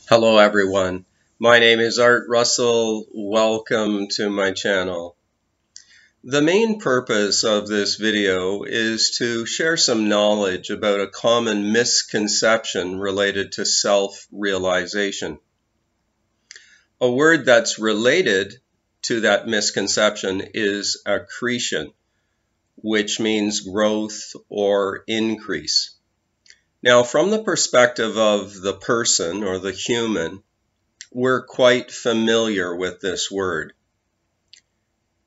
Hello everyone, my name is Art Russell. Welcome to my channel. The main purpose of this video is to share some knowledge about a common misconception related to self-realization. A word that's related to that misconception is accretion, which means growth or increase. Now, from the perspective of the person or the human, we're quite familiar with this word.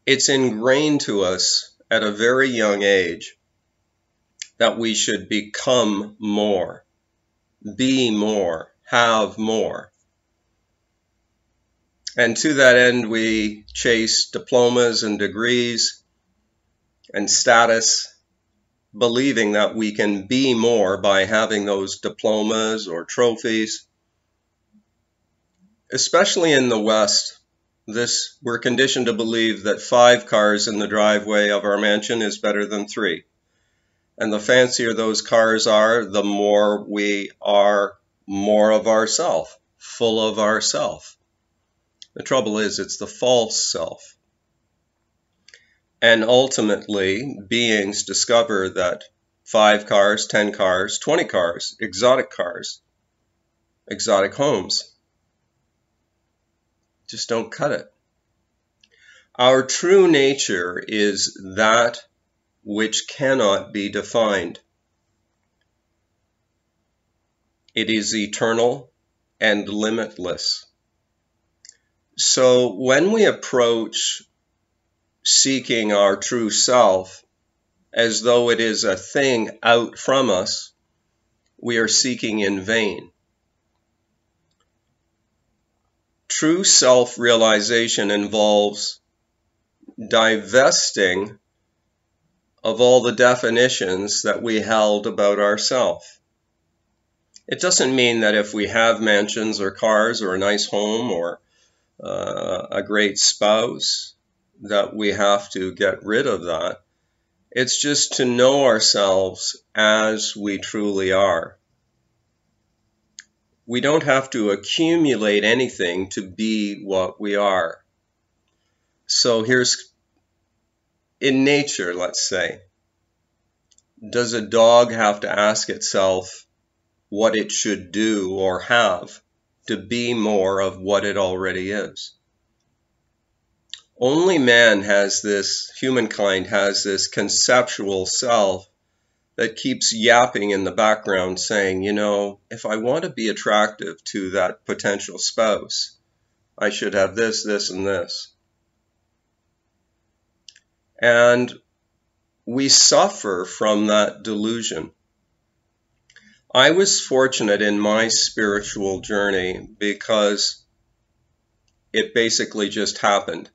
It's ingrained to us at a very young age that we should become more, be more, have more. And to that end, we chase diplomas and degrees and status, believing that we can be more by having those diplomas or trophies. Especially in the West, we're conditioned to believe that 5 cars in the driveway of our mansion is better than 3. And the fancier those cars are, the more we are more of ourself, full of ourself. The trouble is, it's the false self. And ultimately, beings discover that 5 cars, 10 cars, 20 cars, exotic homes, just don't cut it. Our true nature is that which cannot be defined. It is eternal and limitless. So when we approach seeking our true self as though it is a thing out from us, we are seeking in vain. True self-realization involves divesting of all the definitions that we held about ourselves. It doesn't mean that if we have mansions or cars or a nice home or a great spouse that we have to get rid of that. It's just to know ourselves as we truly are. We don't have to accumulate anything to be what we are. So here's, in nature, let's say, does a dog have to ask itself what it should do or have to be more of what it already is? Only humankind has this conceptual self that keeps yapping in the background saying, you know, if I want to be attractive to that potential spouse, I should have this, this, and this. And we suffer from that delusion. I was fortunate in my spiritual journey because it basically just happened.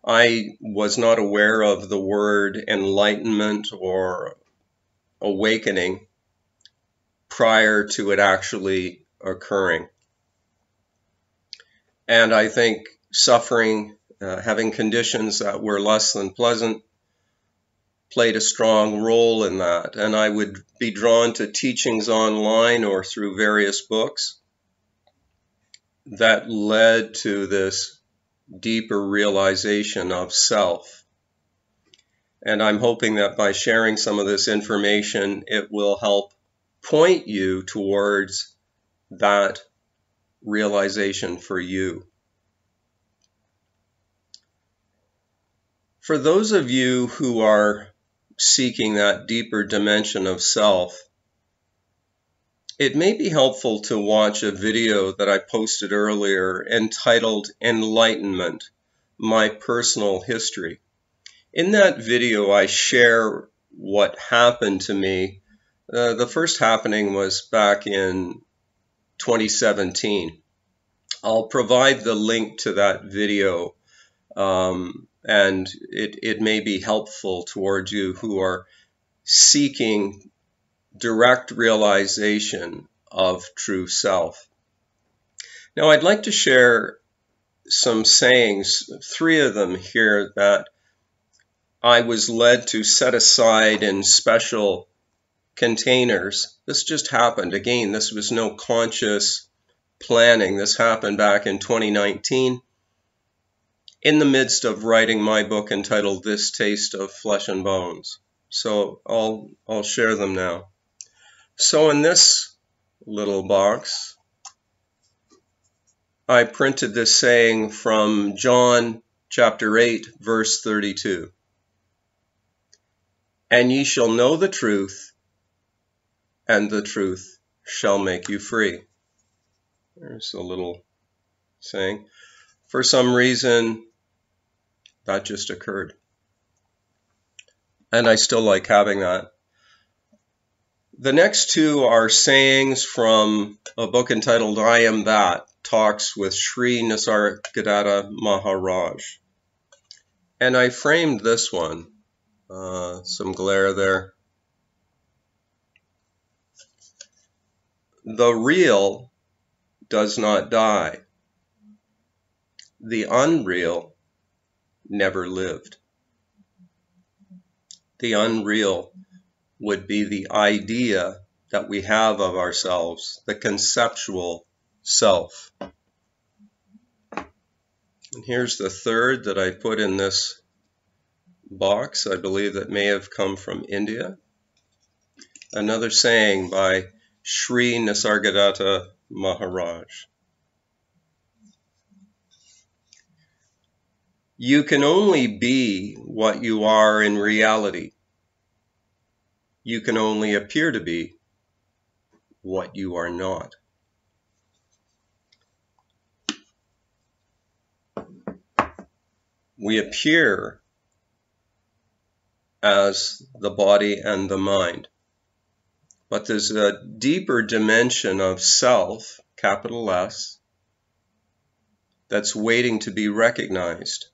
I was not aware of the word enlightenment or awakening prior to it actually occurring. And I think suffering, having conditions that were less than pleasant, played a strong role in that. And I would be drawn to teachings online or through various books that led to this deeper realization of self. And I'm hoping that by sharing some of this information, it will help point you towards that realization for you. For those of you who are seeking that deeper dimension of self, it may be helpful to watch a video that I posted earlier entitled Enlightenment, My Personal History. In that video, I share what happened to me. The first happening was back in 2017. I'll provide the link to that video, and it may be helpful towards you who are seeking direct realization of true self. Now, I'd like to share some sayings, 3 of them here, that I was led to set aside in special containers. This just happened. Again, this was no conscious planning. This happened back in 2019 in the midst of writing my book entitled This Taste of Flesh and Bones. So I'll share them now. So in this little box, I printed this saying from John chapter 8, verse 32. And ye shall know the truth, and the truth shall make you free. There's a little saying. For some reason, that just occurred. And I still like having that. The next two are sayings from a book entitled I Am That, Talks with Sri Nisargadatta Maharaj. And I framed this one, some glare there. The real does not die. The unreal never lived. The unreal would be the idea that we have of ourselves, the conceptual self. And here's the third that I put in this box. I believe that may have come from India. Another saying by Sri Nisargadatta Maharaj. You can only be what you are in reality. You can only appear to be what you are not. We appear as the body and the mind. But there's a deeper dimension of self, capital S, that's waiting to be recognized,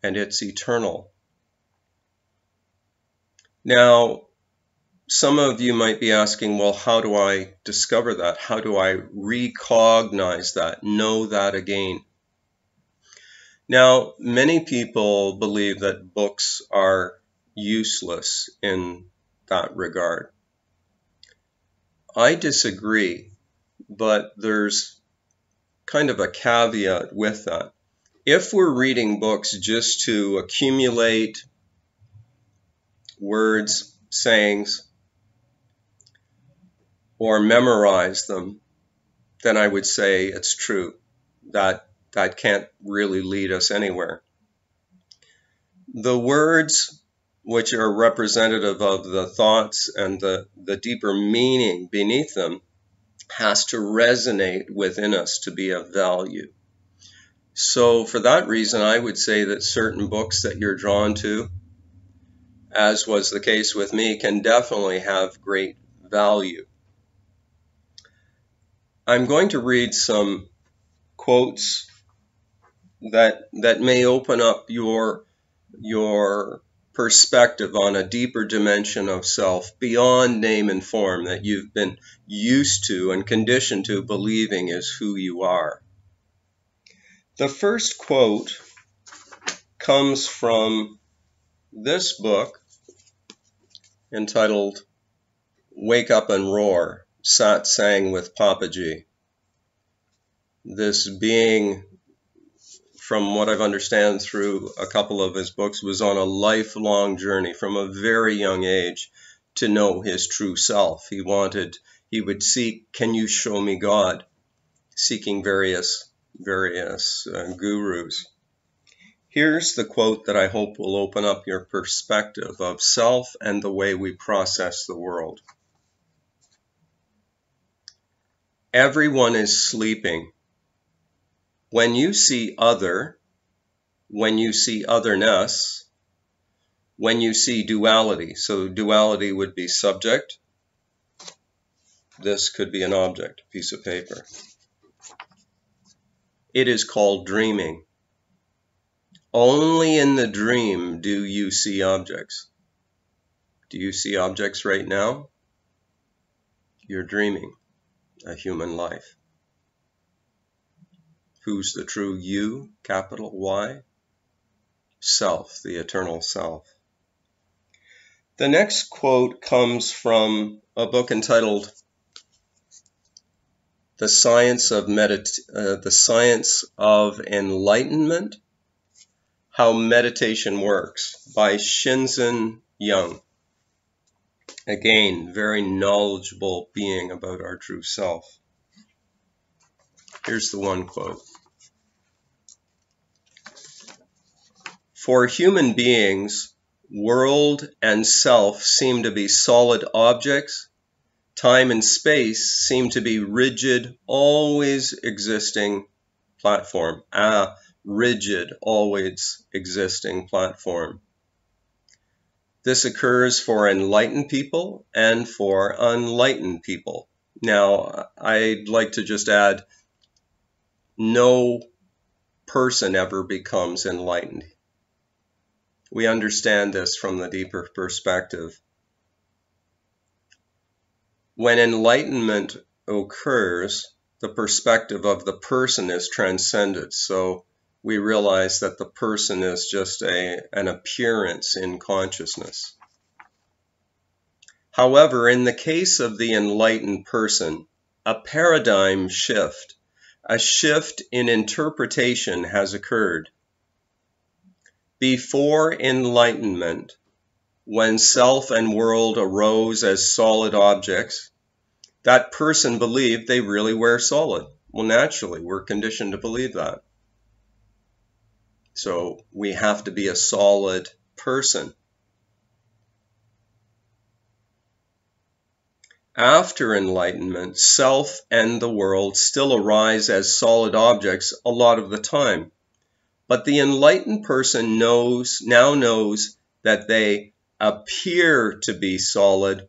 and it's eternal. Now, some of you might be asking, well, how do I discover that? How do I recognize that, know that again? Now, many people believe that books are useless in that regard. I disagree, but there's kind of a caveat with that. If we're reading books just to accumulate words, sayings, or memorize them, then I would say it's true. That can't really lead us anywhere. The words which are representative of the thoughts and the deeper meaning beneath them has to resonate within us to be of value. So for that reason, I would say that certain books that you're drawn to, as was the case with me, can definitely have great value. I'm going to read some quotes that may open up your perspective on a deeper dimension of self beyond name and form that you've been used to and conditioned to believing is who you are. The first quote comes from this book entitled Wake Up and Roar, Satsang with Papaji. This being, from what I've understood through a couple of his books, was on a lifelong journey from a very young age to know his true self. He would seek, can you show me God? Seeking various gurus. Here's the quote that I hope will open up your perspective of self and the way we process the world. Everyone is sleeping. When you see other, when you see otherness, when you see duality, so duality would be subject, this could be an object, piece of paper. It is called dreaming. Only in the dream do you see objects. Do you see objects right now? You're dreaming a human life. Who's the true you, capital Y? Self, the eternal self. The next quote comes from a book entitled the Science of Enlightenment, How Meditation Works by Shinzen Young. Again, very knowledgeable being about our true self. Here's the one quote. For human beings, world and self seem to be solid objects. Time and space seem to be rigid, always existing platform. A rigid, always existing platform. This occurs for enlightened people and for unenlightened people. Now, I'd like to just add, no person ever becomes enlightened. We understand this from the deeper perspective. When enlightenment occurs, the perspective of the person is transcended. So we realize that the person is just an appearance in consciousness. However, in the case of the enlightened person, a paradigm shift, a shift in interpretation has occurred. Before enlightenment, when self and world arose as solid objects, that person believed they really were solid. Well, naturally, we're conditioned to believe that. So we have to be a solid person. After enlightenment, self and the world still arise as solid objects a lot of the time. But the enlightened person now knows that they appear to be solid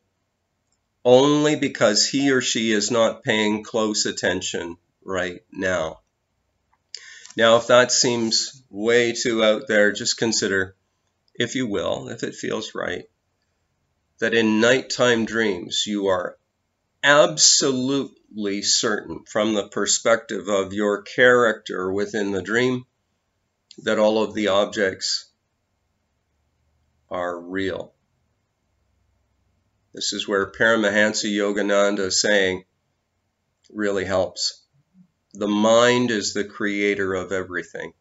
only because he or she is not paying close attention right now. Now, if that seems way too out there, just consider, if you will, if it feels right, that in nighttime dreams you are absolutely certain from the perspective of your character within the dream that all of the objects are real. This is where Paramahansa Yogananda saying really helps. The mind is the creator of everything.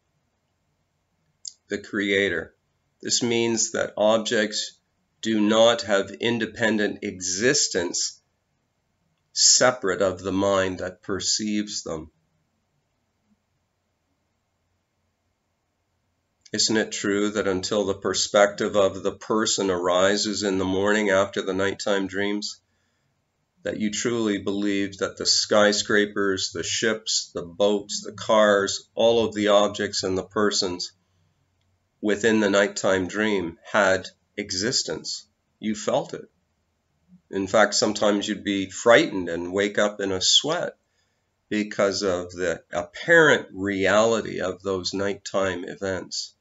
The creator. This means that objects do not have independent existence separate of the mind that perceives them. Isn't it true that until the perspective of the person arises in the morning after the nighttime dreams, that you truly believed that the skyscrapers, the ships, the boats, the cars, all of the objects and the persons within the nighttime dream had existence? You felt it. In fact, sometimes you'd be frightened and wake up in a sweat because of the apparent reality of those nighttime events.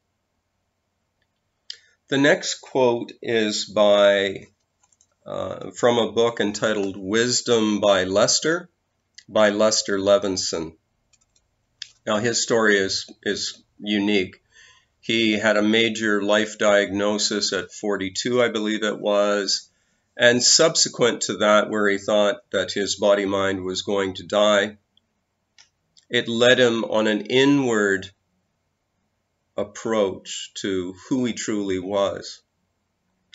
The next quote is from a book entitled Wisdom by Lester Levinson. Now, his story is unique. He had a major life diagnosis at 42, I believe it was, and subsequent to that, where he thought that his body-mind was going to die, it led him on an inward approach to who he truly was.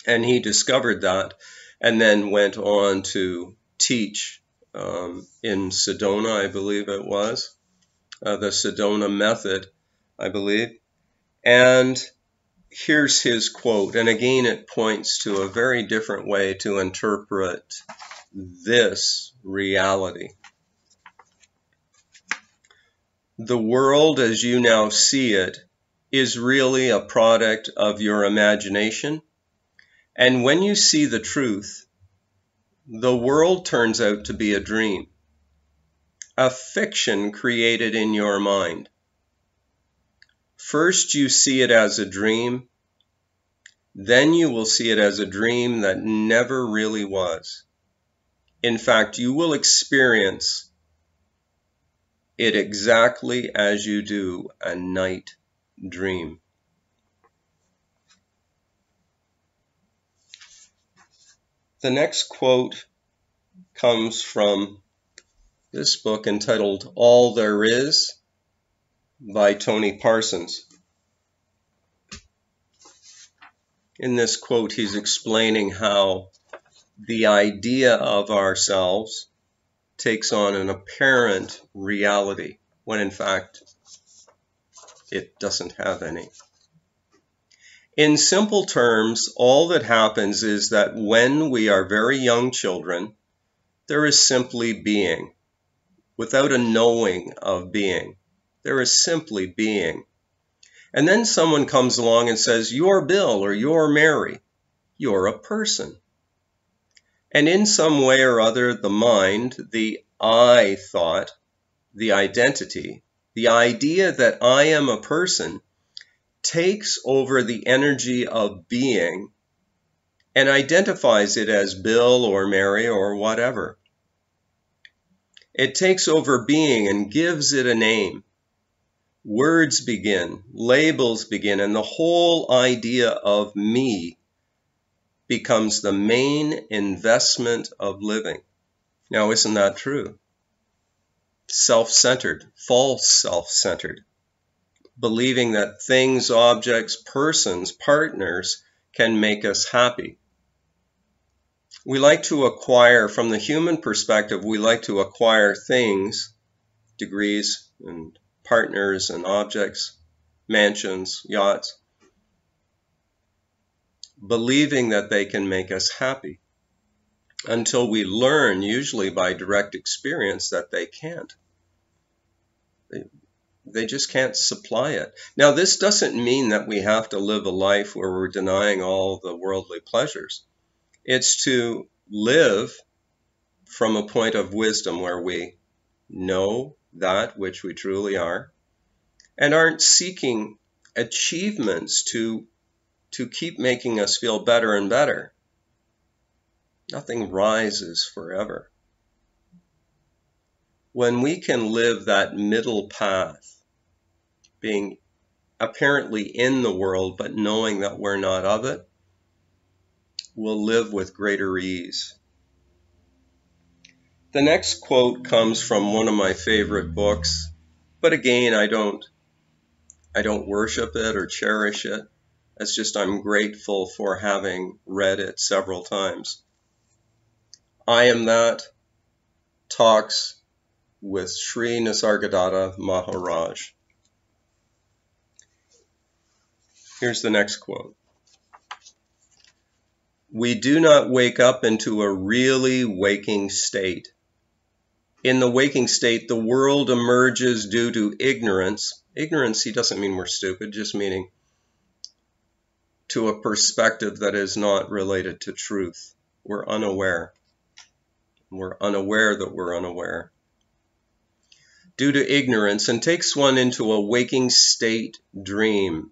And he discovered that and then went on to teach in Sedona, I believe it was, the Sedona method, I believe. And here's his quote, and again it points to a very different way to interpret this reality. The world as you now see it is really a product of your imagination, and when you see the truth, the world turns out to be a dream, a fiction created in your mind. First you see it as a dream, then you will see it as a dream that never really was. In fact, you will experience it exactly as you do a night dream. The next quote comes from this book entitled All There Is by Tony Parsons. In this quote, he's explaining how the idea of ourselves takes on an apparent reality when in fact it doesn't have any. In simple terms, all that happens is that when we are very young children, there is simply being, without a knowing of being. There is simply being. And then someone comes along and says, "You're Bill," or "You're Mary." You're a person. And in some way or other, the mind, the I thought, the identity, the idea that I am a person takes over the energy of being and identifies it as Bill or Mary or whatever. It takes over being and gives it a name. Words begin, labels begin, and the whole idea of me becomes the main investment of living. Now, isn't that true? Self-centered, false self-centered, believing that things, objects, persons, partners can make us happy. We like to acquire, from the human perspective, we like to acquire things, degrees and partners and objects, mansions, yachts, believing that they can make us happy, until we learn, usually by direct experience, that they can't. They just can't supply it. Now, this doesn't mean that we have to live a life where we're denying all the worldly pleasures. It's to live from a point of wisdom where we know that which we truly are and aren't seeking achievements to keep making us feel better and better. Nothing rises forever. When we can live that middle path, being apparently in the world but knowing that we're not of it, we'll live with greater ease. The next quote comes from one of my favorite books, but again, I don't worship it or cherish it. It's just I'm grateful for having read it several times. I Am That Talks with Sri Nisargadatta Maharaj. Here's the next quote. We do not wake up into a really waking state. In the waking state, the world emerges due to ignorance. Ignorance, he doesn't mean we're stupid, just meaning to a perspective that is not related to truth. We're unaware. We're unaware that we're unaware. Due to ignorance, and takes one into a waking state dream.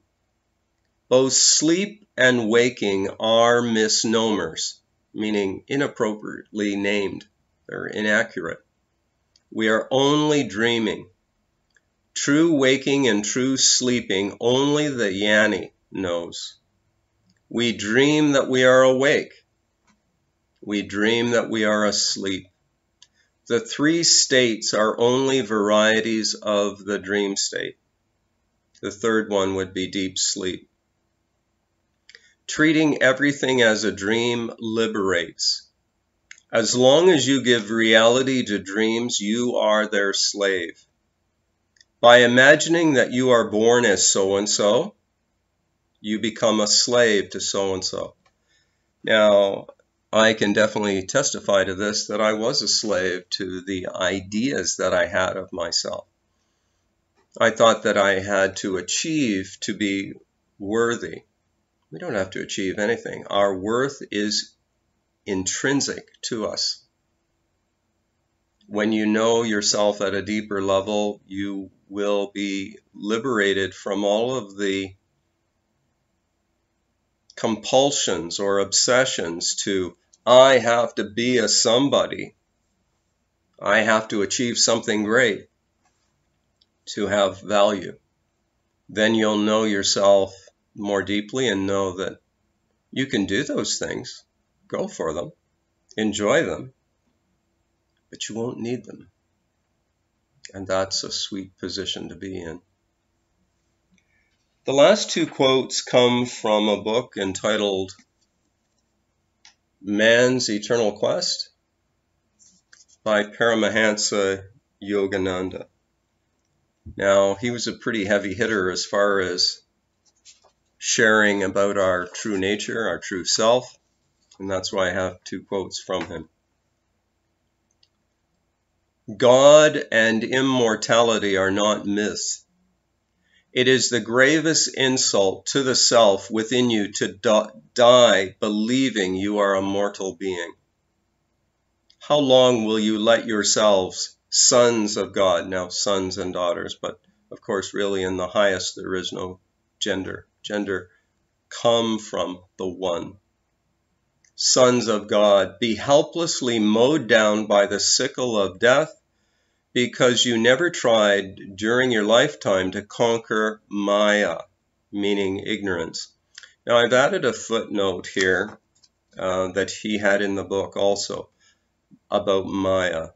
Both sleep and waking are misnomers, meaning inappropriately named. They're inaccurate. We are only dreaming. True waking and true sleeping, only the Jnani knows. We dream that we are awake. We dream that we are asleep. The three states are only varieties of the dream state. The third one would be deep sleep. Treating everything as a dream liberates. As long as you give reality to dreams, you are their slave. By imagining that you are born as so-and-so, you become a slave to so-and-so. Now, I can definitely testify to this, that I was a slave to the ideas that I had of myself. I thought that I had to achieve to be worthy. We don't have to achieve anything. Our worth is intrinsic to us. When you know yourself at a deeper level, you will be liberated from all of the compulsions or obsessions to, I have to be a somebody. I have to achieve something great to have value. Then you'll know yourself more deeply and know that you can do those things. Go for them. Enjoy them. But you won't need them. And that's a sweet position to be in. The last two quotes come from a book entitled Man's Eternal Quest by Paramahansa Yogananda. Now, he was a pretty heavy hitter as far as sharing about our true nature, our true self, and that's why I have two quotes from him. God and immortality are not myths. It is the gravest insult to the self within you to die believing you are a mortal being. How long will you let yourselves, sons of God, now sons and daughters, but of course really in the highest there is no gender. Gender come from the one. Sons of God, be helplessly mowed down by the sickle of death because you never tried during your lifetime to conquer Maya, meaning ignorance. Now I've added a footnote here that he had in the book also about Maya.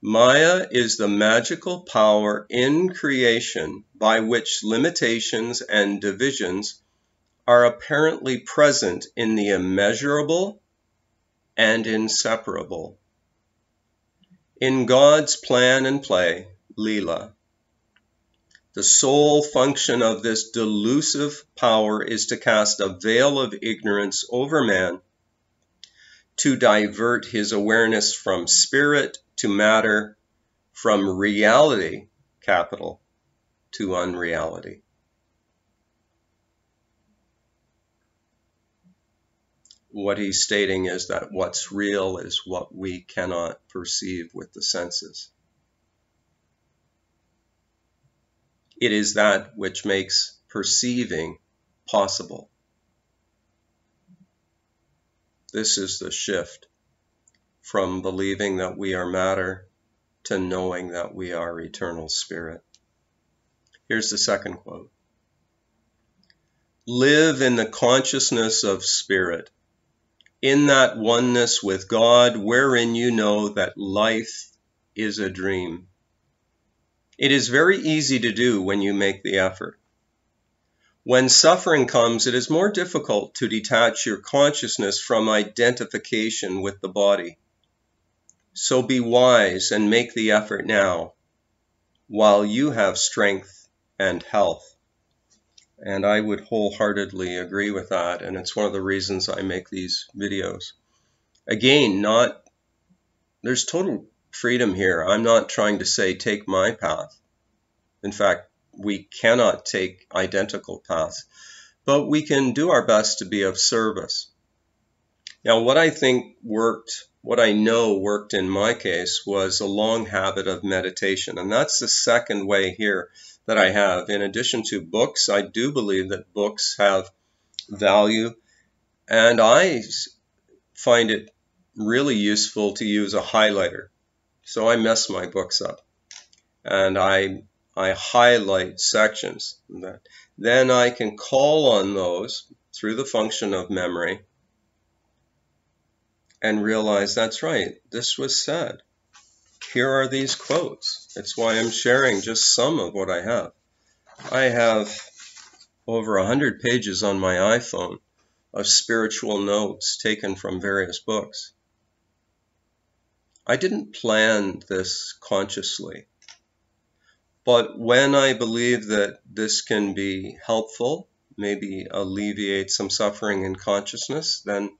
Maya is the magical power in creation by which limitations and divisions are apparently present in the immeasurable and inseparable. In God's plan and play, Leela, the sole function of this delusive power is to cast a veil of ignorance over man, to divert his awareness from spirit to matter, from reality, capital, to unreality. What he's stating is that what's real is what we cannot perceive with the senses. It is that which makes perceiving possible. This is the shift from believing that we are matter to knowing that we are eternal spirit. Here's the second quote. Live in the consciousness of spirit, in that oneness with God wherein you know that life is a dream. It is very easy to do when you make the effort. When suffering comes, it is more difficult to detach your consciousness from identification with the body. So be wise and make the effort now, while you have strength and health. And I would wholeheartedly agree with that, and it's one of the reasons I make these videos. Again, there's total freedom here. I'm not trying to say take my path. In fact, we cannot take identical paths, but we can do our best to be of service. Now, what I think worked, what I know worked in my case was a long habit of meditation, and that's the second way here that I have. In addition to books, I do believe that books have value, and I find it really useful to use a highlighter. So I mess my books up, and I highlight sections. Then I can call on those through the function of memory and realize that's right, this was said. Here are these quotes. It's why I'm sharing just some of what I have. I have over 100 pages on my iPhone of spiritual notes taken from various books. I didn't plan this consciously, but when I believe that this can be helpful, maybe alleviate some suffering in consciousness, then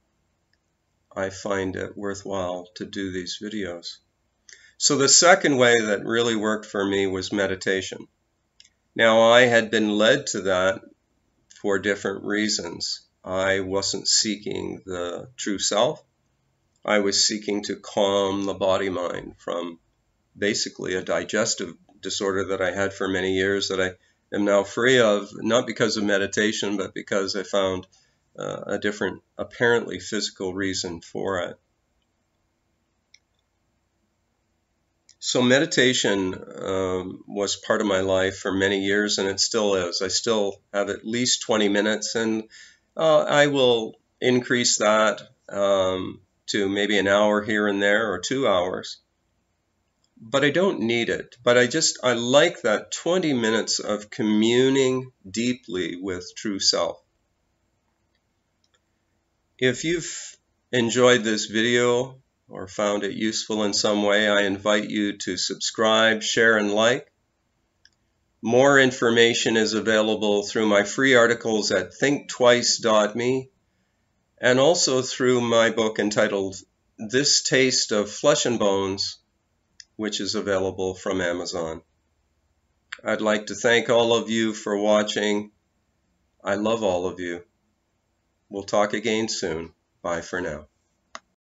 I find it worthwhile to do these videos. So the second way that really worked for me was meditation. Now, I had been led to that for different reasons. I wasn't seeking the true self. I was seeking to calm the body-mind from basically a digestive disorder that I had for many years that I am now free of, not because of meditation, but because I found a different, apparently physical reason for it. So meditation was part of my life for many years, and it still is. I still have at least 20 minutes, and I will increase that to maybe an hour here and there, or 2 hours. but I don't need it. But I like that 20 minutes of communing deeply with true self. If you've enjoyed this video or found it useful in some way, I invite you to subscribe, share, and like. More information is available through my free articles at thinktwice.me and also through my book entitled This Taste of Flesh and Bones, which is available from Amazon. I'd like to thank all of you for watching. I love all of you. We'll talk again soon. Bye for now.